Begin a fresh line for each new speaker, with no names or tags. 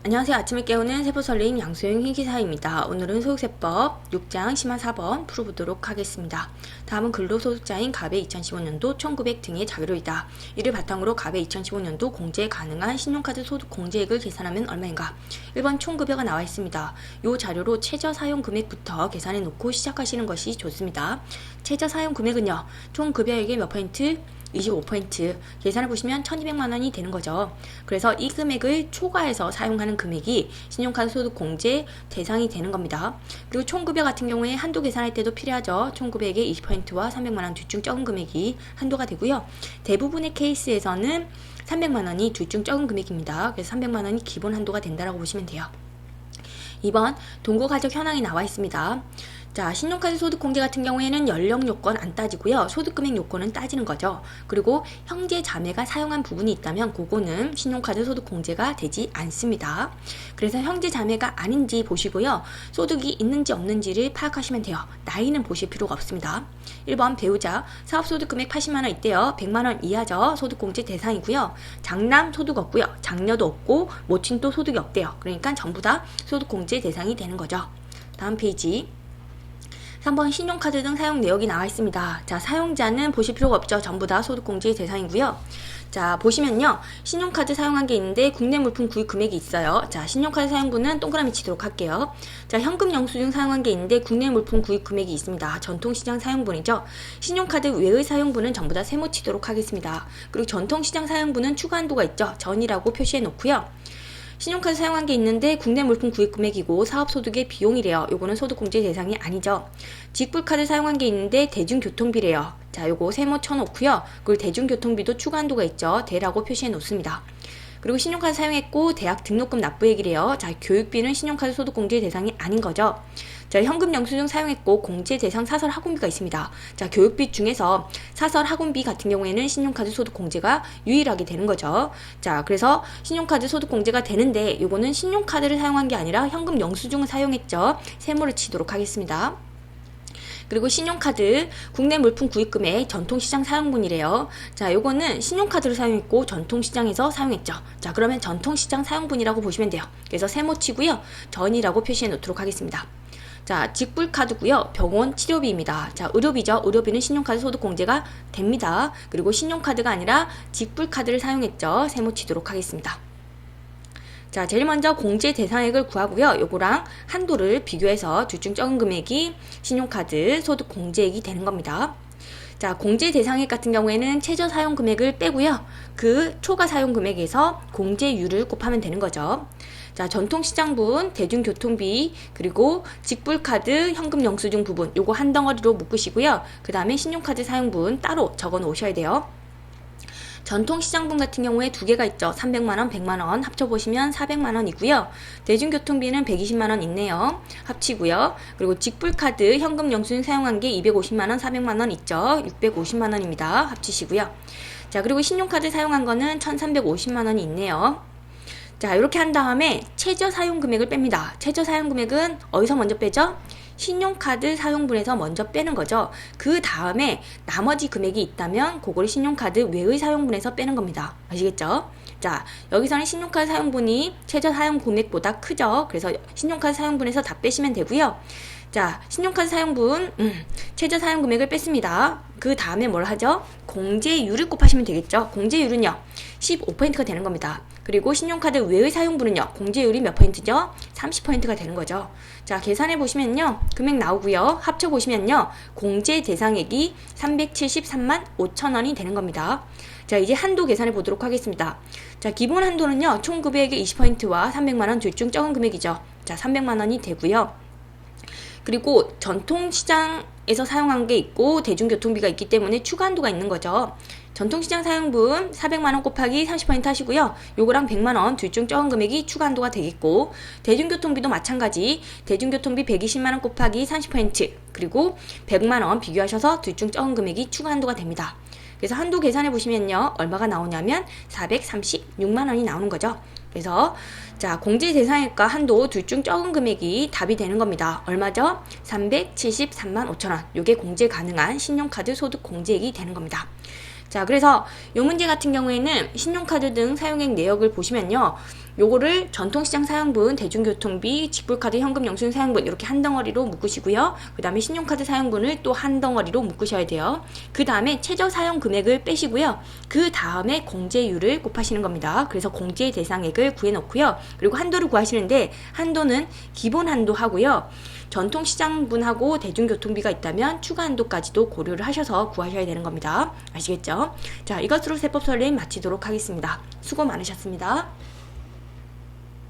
안녕하세요. 아침을 깨우는 세포설림 양소영 희기사입니다. 오늘은 소득세법 6장 심화 4번 풀어보도록 하겠습니다. 다음은 근로소득자인 갑의 2015년도 1900 등의 자료이다. 이를 바탕으로 갑의 2015년도 공제 가능한 신용카드 소득 공제액을 계산하면 얼마인가? 1번 총급여가 나와 있습니다. 이 자료로 최저 사용 금액부터 계산해 놓고 시작하시는 것이 좋습니다. 최저 사용 금액은요. 총급여액의 몇 퍼센트? 25% 계산해 보시면 1200만원이 되는 거죠. 그래서 이 금액을 초과해서 사용하는 금액이 신용카드 소득 공제 대상이 되는 겁니다. 그리고 총급여 같은 경우에 한도 계산할 때도 필요하죠. 총급여액의 20%와 300만원 둘 중 적은 금액이 한도가 되고요. 대부분의 케이스에서는 300만원이 둘 중 적은 금액입니다. 그래서 300만원이 기본 한도가 된다라고 보시면 돼요. 2번 동거가족 현황이 나와 있습니다. 자, 신용카드 소득 공제 같은 경우에는 연령 요건 안 따지고요. 소득금액 요건은 따지는 거죠. 그리고 형제 자매가 사용한 부분이 있다면 그거는 신용카드 소득 공제가 되지 않습니다. 그래서 형제 자매가 아닌지 보시고요. 소득이 있는지 없는지를 파악하시면 돼요. 나이는 보실 필요가 없습니다. 1번 배우자 사업소득금액 80만원 있대요. 100만원 이하죠. 소득공제 대상이고요. 장남 소득 없고요. 장녀도 없고 모친도 소득이 없대요. 그러니까 전부 다 소득공제 대상이 되는 거죠. 다음 페이지 3번 신용카드 등 사용 내역이 나와 있습니다. 자, 사용자는 보실 필요가 없죠. 전부 다 소득공제 대상이고요. 자, 보시면요. 신용카드 사용한 게 있는데 국내 물품 구입 금액이 있어요. 자, 신용카드 사용분은 동그라미 치도록 할게요. 자, 현금 영수증 사용한 게 있는데 국내 물품 구입 금액이 있습니다. 전통시장 사용분이죠. 신용카드 외의 사용분은 전부 다 세모 치도록 하겠습니다. 그리고 전통시장 사용분은 추가 한도가 있죠. 전이라고 표시해 놓고요. 신용카드 사용한 게 있는데 국내 물품 구입 금액이고 사업소득의 비용이래요. 요거는 소득공제 대상이 아니죠. 직불카드 사용한 게 있는데 대중교통비래요. 자, 요거 세모 쳐놓고요. 그리고 대중교통비도 추가 한도가 있죠. 대라고 표시해 놓습니다. 그리고 신용카드 사용했고 대학 등록금 납부액이래요. 자, 교육비는 신용카드 소득공제 대상이 아닌 거죠. 자, 현금 영수증 사용했고 공제 대상 사설 학원비가 있습니다. 자, 교육비 중에서 사설 학원비 같은 경우에는 신용카드 소득 공제가 유일하게 되는 거죠. 자, 그래서 신용카드 소득 공제가 되는데 이거는 신용카드를 사용한 게 아니라 현금 영수증을 사용했죠. 세모를 치도록 하겠습니다. 그리고 신용카드 국내 물품 구입금액 전통시장 사용분이래요. 자, 요거는 신용카드를 사용했고 전통시장에서 사용했죠. 자, 그러면 전통시장 사용분이라고 보시면 돼요. 그래서 세모 치고요. 전이라고 표시해 놓도록 하겠습니다. 자, 직불카드고요. 병원 치료비입니다. 자, 의료비죠. 의료비는 신용카드 소득 공제가 됩니다. 그리고 신용카드가 아니라 직불카드를 사용했죠. 세모 치도록 하겠습니다. 자, 제일 먼저 공제 대상액을 구하고요. 요거랑 한도를 비교해서 둘 중 적은 금액이 신용카드 소득 공제액이 되는 겁니다. 자, 공제 대상액 같은 경우에는 최저 사용 금액을 빼고요. 그 초과 사용 금액에서 공제율을 곱하면 되는 거죠. 자, 전통시장분, 대중교통비, 그리고 직불카드, 현금 영수증 부분 요거 한 덩어리로 묶으시고요. 그 다음에 신용카드 사용분 따로 적어 놓으셔야 돼요. 전통시장분 같은 경우에 두 개가 있죠. 300만원, 100만원 합쳐보시면 400만원이고요. 대중교통비는 120만원 있네요. 합치고요. 그리고 직불카드 현금 영수증 사용한 게 250만원, 400만원 있죠. 650만원입니다. 합치시고요. 자, 그리고 신용카드 사용한 거는 1350만원이 있네요. 자, 이렇게 한 다음에 최저 사용 금액을 뺍니다. 최저 사용 금액은 어디서 먼저 빼죠? 신용카드 사용분에서 먼저 빼는 거죠. 그 다음에 나머지 금액이 있다면 그걸 신용카드 외의 사용분에서 빼는 겁니다. 아시겠죠? 자, 여기서는 신용카드 사용분이 최저 사용 금액보다 크죠. 그래서 신용카드 사용분에서 다 빼시면 되고요. 자, 신용카드 사용분 최저 사용 금액을 뺐습니다. 그 다음에 뭘 하죠? 공제율을 곱하시면 되겠죠. 공제율은요 15%가 되는 겁니다. 그리고 신용카드 외의 사용분은요 공제율이 몇 퍼센트죠? 30%가 되는 거죠. 자, 계산해 보시면요 금액 나오고요. 합쳐 보시면요 공제 대상액이 373만 5천원이 되는 겁니다. 자, 이제 한도 계산해 보도록 하겠습니다. 자, 기본 한도는요 총 금액의 20%와 300만원 둘 중 적은 금액이죠. 자, 300만원이 되고요. 그리고 전통시장에서 사용한 게 있고 대중교통비가 있기 때문에 추가 한도가 있는 거죠. 전통시장 사용분 400만원 곱하기 30% 하시고요. 요거랑 100만원 둘 중 적은 금액이 추가 한도가 되겠고 대중교통비도 마찬가지 대중교통비 120만원 곱하기 30% 그리고 100만원 비교하셔서 둘 중 적은 금액이 추가 한도가 됩니다. 그래서 한도 계산해 보시면요 얼마가 나오냐면 436만원이 나오는 거죠. 그래서 자, 공제 대상액과 한도 둘 중 적은 금액이 답이 되는 겁니다. 얼마죠? 373만 5천원. 요게 공제 가능한 신용카드 소득 공제액이 되는 겁니다. 자, 그래서 이 문제 같은 경우에는 신용카드 등 사용액 내역을 보시면요. 요거를 전통시장 사용분, 대중교통비, 직불카드 현금 영수증 사용분 이렇게 한 덩어리로 묶으시고요. 그 다음에 신용카드 사용분을 또 한 덩어리로 묶으셔야 돼요. 그 다음에 최저 사용 금액을 빼시고요. 그 다음에 공제율을 곱하시는 겁니다. 그래서 공제 대상액을 구해놓고요. 그리고 한도를 구하시는데 한도는 기본 한도 하고요. 전통시장분하고 대중교통비가 있다면 추가 한도까지도 고려를 하셔서 구하셔야 되는 겁니다. 아시겠죠? 자, 이것으로 세법 설레임 마치도록 하겠습니다. 수고 많으셨습니다.